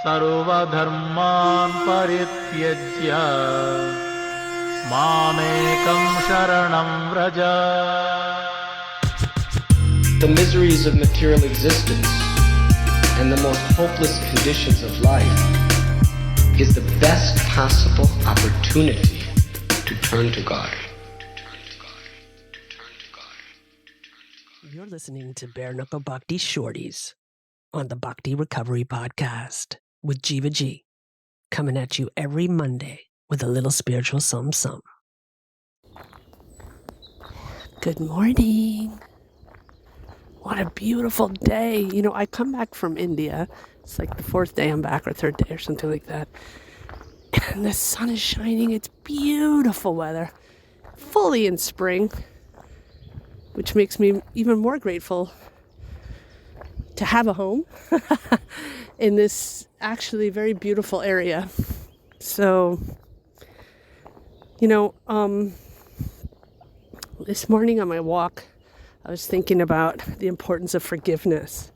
सर्वधर्मान् परित्यज्य मामेकं शरणं Vraj. The miseries of material existence and the most hopeless conditions of life is the best possible opportunity to turn to God. You're listening to Bare Knuckle Bhakti Shorties on the Bhakti Recovery Podcast with Jiva G, coming at you every Monday with a little spiritual something. Good morning. What a beautiful day. You know, I come back from India. It's like the fourth day I'm back or third day or something like that. And the sun is shining. It's beautiful weather. Fully in spring, which makes me even more grateful to have a home in this actually very beautiful area. So, you know, this morning on my walk, I was thinking about the importance of forgiveness.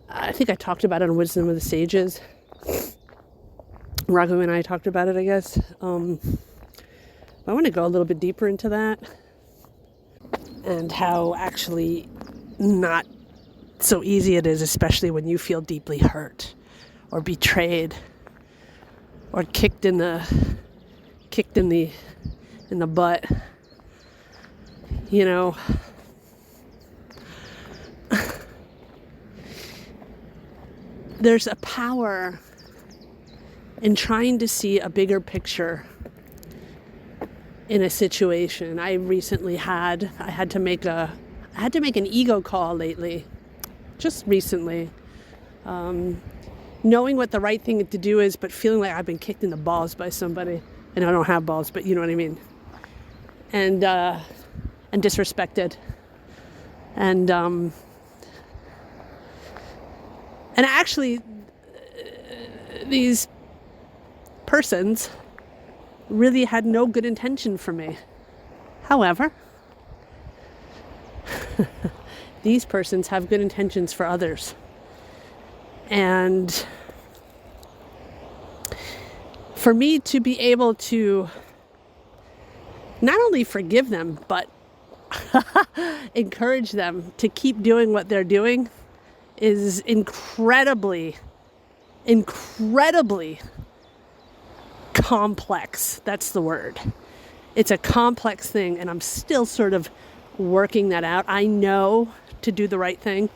I think I talked about it on Wisdom of the Sages. Raghu and I talked about it, I guess. I want to go a little bit deeper into that and how actually not so easy it is, especially when you feel deeply hurt or betrayed or kicked in the butt. You know, there's a power in trying to see a bigger picture in a situation. I had to make an ego call lately, just recently, knowing what the right thing to do is, but feeling like I've been kicked in the balls by somebody, and I don't have balls, but you know what I mean, and disrespected, and actually, these persons really had no good intention for me. However, these persons have good intentions for others. And for me to be able to not only forgive them, but encourage them to keep doing what they're doing is incredibly complex. That's the word. It's a complex thing, and I'm still sort of working that out. I know to do the right thing.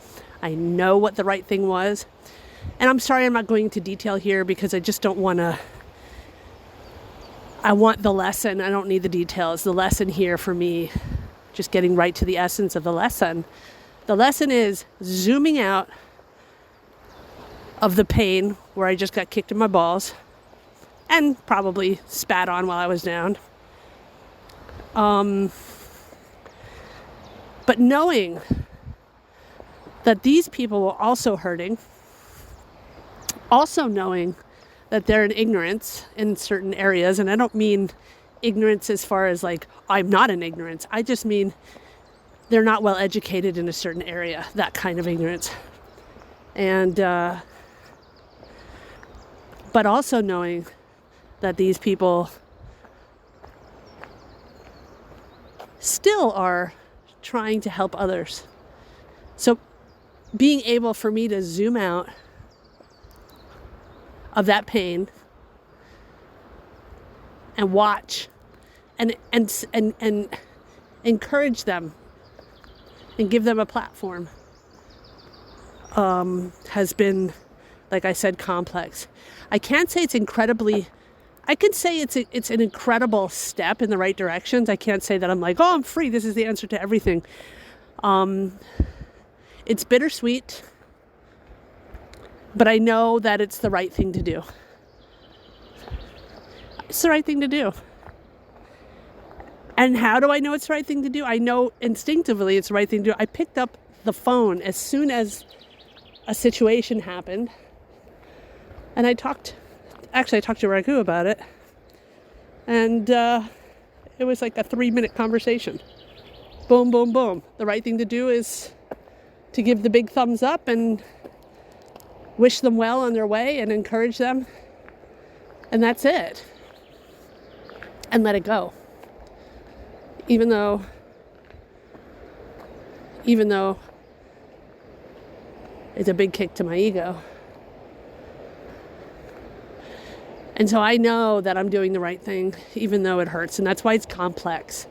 I know what the right thing was. And I'm sorry I'm not going into detail here because I just don't want to. I want the lesson. I don't need the details. The lesson here for me, just getting right to the essence of the lesson. The lesson is zooming out of the pain where I just got kicked in my balls and probably spat on while I was down. But knowing that these people were also hurting, also knowing that they're in ignorance in certain areas, and I don't mean ignorance as far as like, I'm not in ignorance. I just mean they're not well educated in a certain area, that kind of ignorance. And, but also knowing that these people still are trying to help others. So being able for me to zoom out of that pain and watch and encourage them and give them a platform has been, like I said, complex. I can't say it's incredibly. I can say it's an incredible step in the right directions. I can't say that I'm like, oh, I'm free. This is the answer to everything. It's bittersweet, but I know that it's the right thing to do. It's the right thing to do. And how do I know it's the right thing to do? I know instinctively it's the right thing to do. I picked up the phone as soon as a situation happened, and I talked to Raghu about it, and it was like a 3-minute conversation. Boom, boom, boom. The right thing to do is to give the big thumbs up and wish them well on their way and encourage them. And that's it. And let it go. Even though it's a big kick to my ego. And so I know that I'm doing the right thing, even though it hurts. And that's why it's complex.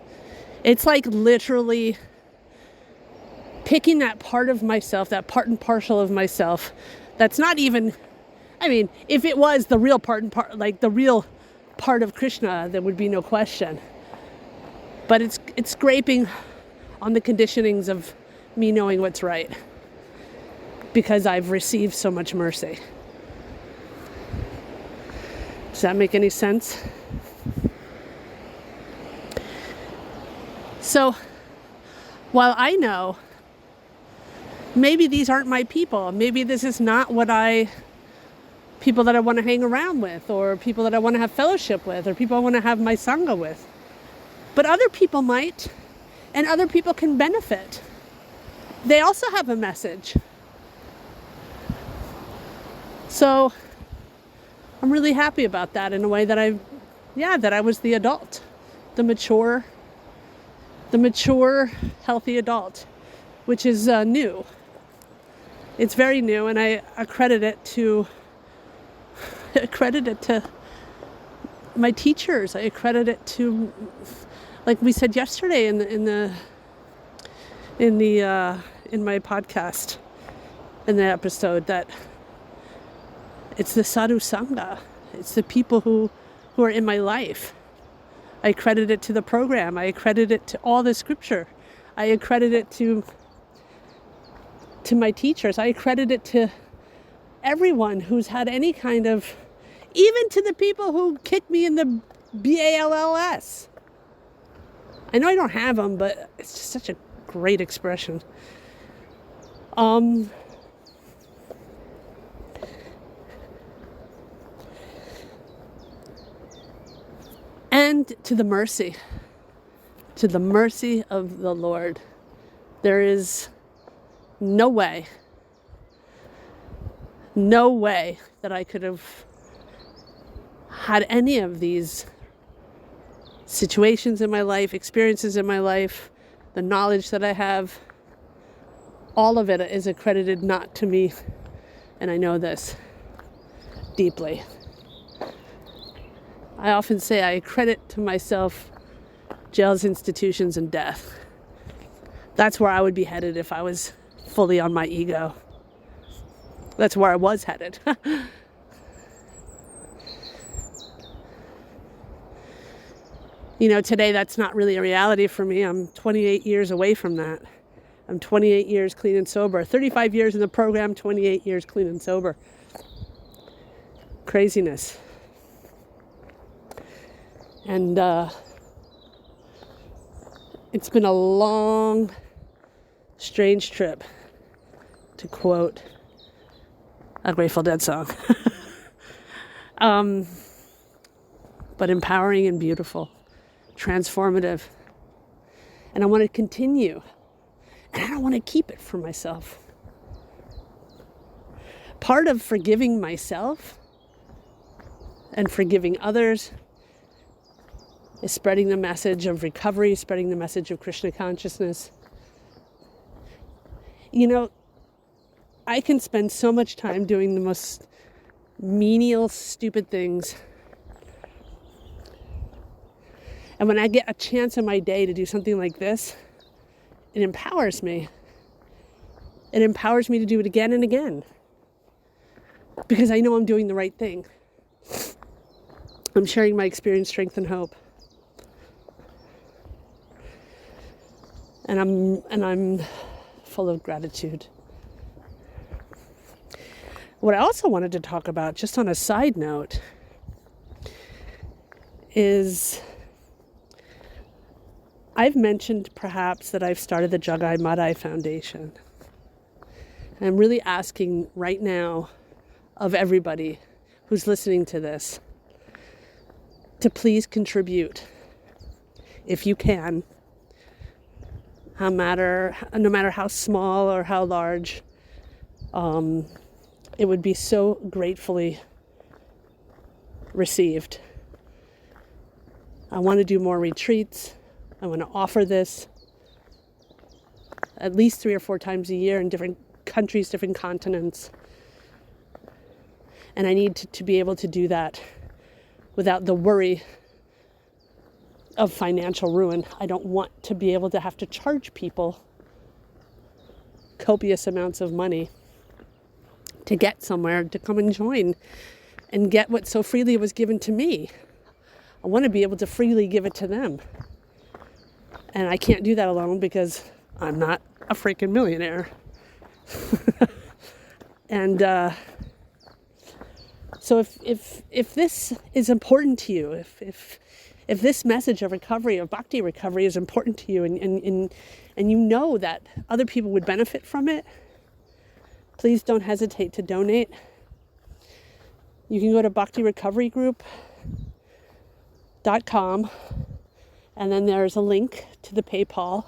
It's like literally picking that part of myself, that part and parcel of myself, that's not even, I mean, if it was the real like the real part of Krishna, there would be no question. But it's scraping on the conditionings of me knowing what's right, because I've received so much mercy. Does that make any sense? So, while I know maybe these aren't my people, maybe this is not people that I want to hang around with, or people that I want to have fellowship with, or people I want to have my sangha with. But other people might, and other people can benefit. They also have a message. So I'm really happy about that, in a way that I was the adult, the mature, healthy adult, which is new. It's very new, and I credit it to my teachers. I credit it to, like we said yesterday in my podcast, in the episode, that it's the sadhu sangha. It's the people who are in my life. I credit it to the program. I credit it to all the scripture. I credit it to my teachers. I credit it to everyone who's had any kind of, even to the people who kicked me in the BALLS. I know I don't have them, but it's just such a great expression. And to the mercy of the Lord. There is no way that I could have had any of these situations in my life, experiences in my life, the knowledge that I have. All of it is accredited not to me, and I know this deeply. I often say I credit to myself jails, institutions, and death. That's where I would be headed if I was fully on my ego. That's where I was headed. Today that's not really a reality for me. I'm 28 years away from that. I'm 28 years clean and sober. 35 years in the program, 28 years clean and sober. Craziness. And it's been a long, strange trip, to quote a Grateful Dead song. But empowering and beautiful, transformative. And I want to continue. And I don't want to keep it for myself. Part of forgiving myself and forgiving others is spreading the message of recovery, spreading the message of Krishna consciousness. I can spend so much time doing the most menial, stupid things. And when I get a chance in my day to do something like this, it empowers me. It empowers me to do it again and again. Because I know I'm doing the right thing. I'm sharing my experience, strength, and hope. And I'm full of gratitude. What I also wanted to talk about, just on a side note, is I've mentioned perhaps that I've started the Jagai Madai Foundation. And I'm really asking right now of everybody who's listening to this to please contribute, if you can, no matter how small or how large. it would be so gratefully received. I want to do more retreats. I want to offer this at least 3 or 4 times a year in different countries, different continents. And I need to be able to do that without the worry of financial ruin. I don't want to be able to have to charge people copious amounts of money to get somewhere, to come and join and get what so freely was given to me. I want to be able to freely give it to them. And I can't do that alone because I'm not a freaking millionaire. And so if this is important to you, if this message of recovery, of Bhakti recovery, is important to you, and you know that other people would benefit from it, please don't hesitate to donate. You can go to bhaktirecoverygroup.com, and then there's a link to the PayPal,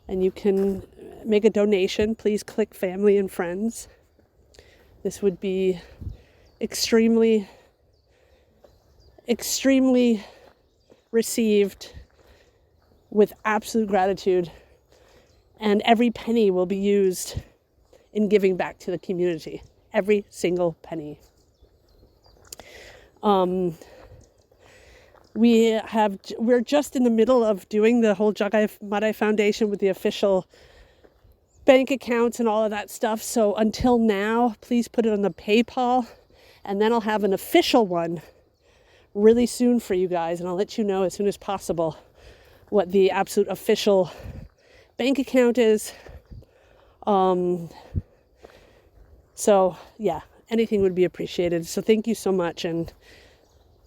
and you can make a donation. Please click family and friends. This would be extremely, extremely received with absolute gratitude, and every penny will be used in giving back to the community. Every single penny. We're just in the middle of doing the whole Jagai Madai Foundation with the official bank accounts and all of that stuff. So until now, please put it on the PayPal, and then I'll have an official one really soon for you guys, and I'll let you know as soon as possible what the absolute official bank account is. So yeah, anything would be appreciated. So thank you so much. And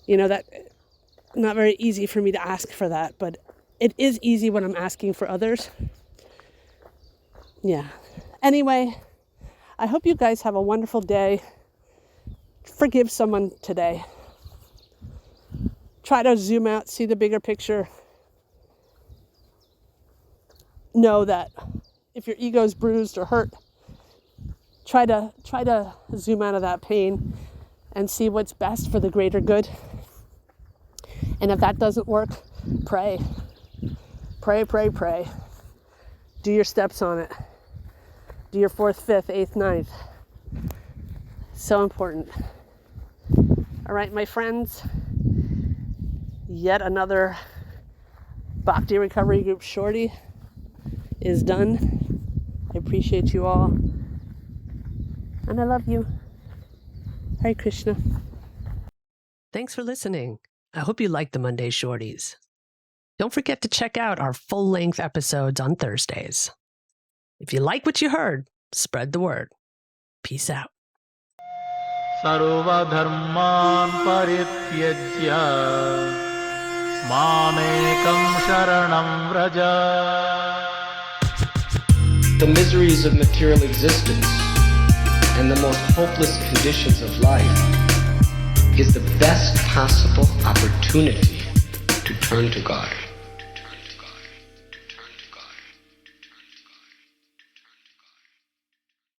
you know, that not very easy for me to ask for that, but it is easy when I'm asking for others. Yeah. Anyway, I hope you guys have a wonderful day. Forgive someone today. Try to zoom out, see the bigger picture. Know that if your ego's bruised or hurt, try to zoom out of that pain and see what's best for the greater good. And if that doesn't work, pray. Pray, pray, pray. Do your steps on it. Do your 4th, 5th, 8th, 9th. So important. All right, my friends. Yet another Bhakti Recovery Group Shorty is done. I appreciate you all. And I love you. Hare Krishna. Thanks for listening. I hope you liked the Monday Shorties. Don't forget to check out our full-length episodes on Thursdays. If you like what you heard, spread the word. Peace out. सर्वधर्मान् परित्यज्य मामेकं शरणं Vraj. The miseries of material existence and the most hopeless conditions of life is the best possible opportunity to turn to God.